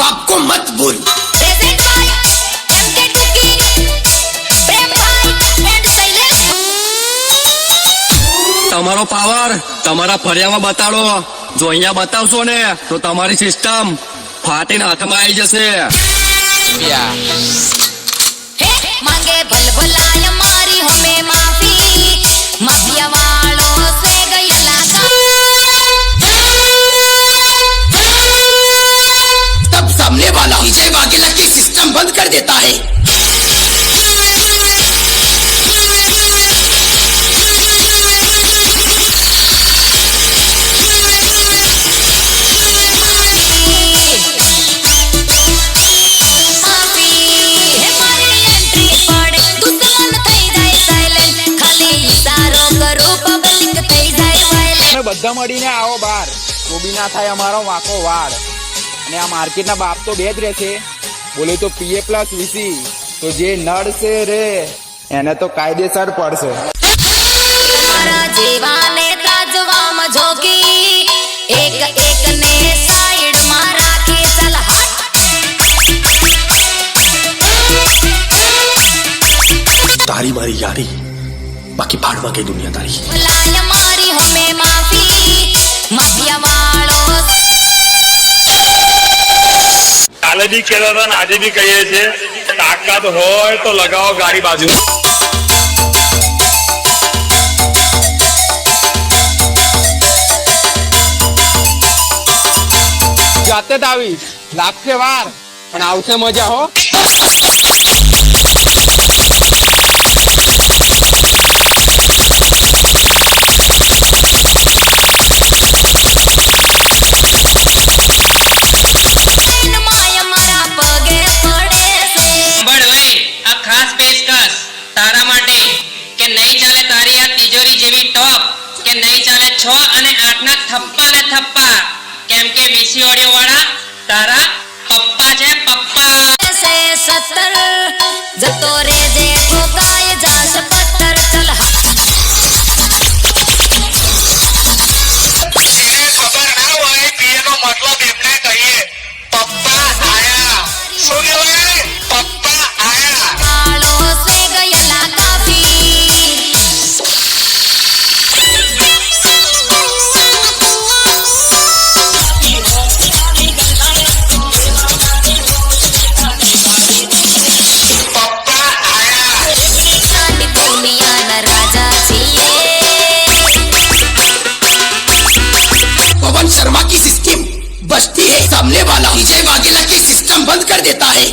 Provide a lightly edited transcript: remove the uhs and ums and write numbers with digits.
बाप को मत भूल। તમારો પાવર તમારા ફળિયામાં બતાડો. જો અહીંયા બતાવશો ને તો તમારી સિસ્ટમ ફાટીને હાથમાં આવી જશે. मांगे भलभलाय मारी हमें माफी माफिया वालों से गया तब सामने वाला विजय वाघेला की सिस्टम बंद कर देता है। બધા મળીને આવો બાર, તો બી ના થાય અમારો વાંકો વાળ. અને આ માર્કેટના બાપ તો બે જ રહેશે, બોલે તો પીએ પ્લસ વીસી. તો જે નડશે રે એને તો કાયદેસર પડશે. જીવાને તાજવામાં જોગી એક એક ને સાઈડ માં રાખી ચલ तारी मारी यारी बाकी भाड़ में गई दुनिया तारी। लाय मारी हमें माफी माफिया वालो काले भी कहता था आज भी कहिए छे ताकत होय तो लगाओ गाड़ी बाजू। જાતે જ આવીશ, લાગશે વાર પણ આવશે મજા હો. તારા માટે કે નહીં ચાલે તારી આ તિજોરી જેવી ટોપ, કે નહીં ચાલે 6 અને 8 ના થપ્પા ને થપ્પા, કેમ કે વીસી ઓડિયો વાળા તારા પપ્પા છે પપ્પા. से 70 जतो रे जे ठोकाय जास पत्थर चल खबर ना હોય પીએ નો મતલબ એમને કહીએ પપ્પા આયા. શું કહેવાય? પપ્પા આયા. वालो से गया पवन शर्मा की सिस्टम बचती है, सामने वाला विजय वाघेला की सिस्टम बंद कर देता है।